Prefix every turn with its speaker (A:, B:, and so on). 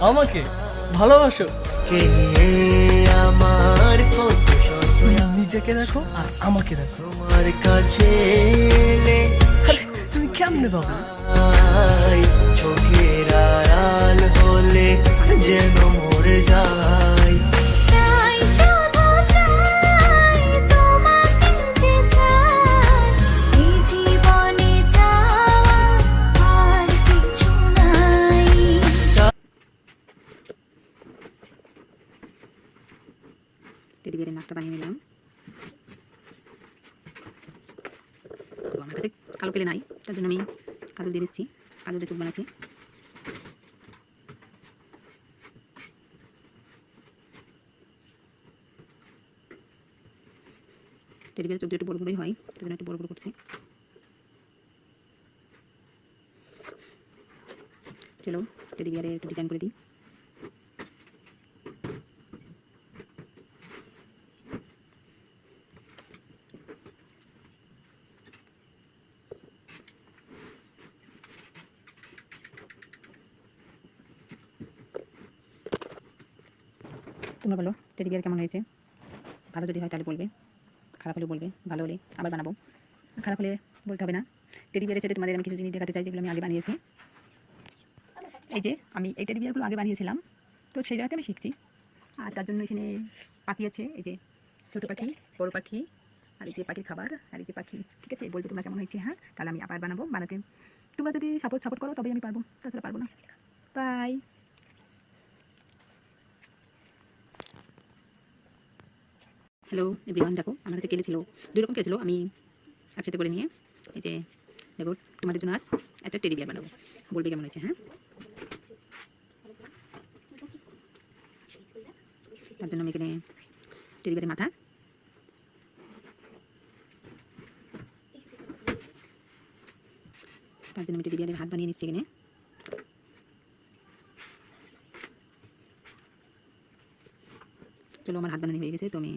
A: আমাকে ভালোবাসো।
B: কে নিয়ে আমার কত শত
A: নিজেকে দেখো আর আমাকে দেখো।
B: তোমার কাছে এলে
A: আরে তুমি কেমনে পাবো?
B: আয়, চোখের আড়াল হলে যেন মরে যায়।
C: চাই শুধু চাই তোমাকে যে চাই এই জীবনে চাওয়া আর কিছু নাই।
D: টেডি বিয়ারের নাকটা বানিয়ে নিলাম। তো আমার কাছে কালো পেলে নাই, তার জন্য আমি কাজল দিয়ে দিচ্ছি। কাজল দিয়ে চোখ বানাচ্ছি। টেডি বিয়ারের চোখ দিয়ে একটু বড় বড়ই হয়, তার জন্য একটু বড় বড় করছি। চলো টেডি বিয়ারের একটু ডিজাইন করে দিই। তোমরা বলো টেডি বিয়ার কেমন হয়েছে? ভালো যদি হয় তাহলে বলবে, খারাপ হলে বলবে, ভালো হলে আবার বানাবো, খারাপ হলে বলতে হবে না। টেডি বিয়ারের সাথে তোমাদের আমি কিছু জিনিস দেখাতে চাই যেগুলো আমি আগে বানিয়েছি। এই যে আমি এই টেডি বিয়ারগুলো আগে বানিয়েছিলাম, তো সেই জায়গাতে আমি শিখছি। আর তার জন্য এখানে পাখি আছে, এই যে ছোটো পাখি, বড় পাখি, আর এই যে পাখির খাবার, আর এই যে পাখি। ঠিক আছে, বলবে তোমরা কেমন হয়েছে। হ্যাঁ, তাহলে আমি আবার বানাবো। বানাতে তোমরা যদি সাপোর্ট করো তবেই আমি পারবো, তাছাড়া পারবো না। বাই। হ্যালো এভরিওয়ান, দেখো আমার কাছে কেলে ছিল, দুই রকম কেলে ছিল। আমি একসাথে করে নিয়ে এই যে দেখো তোমাদের জন্য আজ একটা টেডি বিয়ার বানাবো, বলবে কেমন হয়েছে। হ্যাঁ, তার জন্য আমি এখানে টেডি বিয়ারের মাথা, তার জন্য আমি টেডি বিয়ারের হাত বানিয়ে নিচ্ছি এখানে। চলো আমার হাত বানানো হয়ে গেছে, তো আমি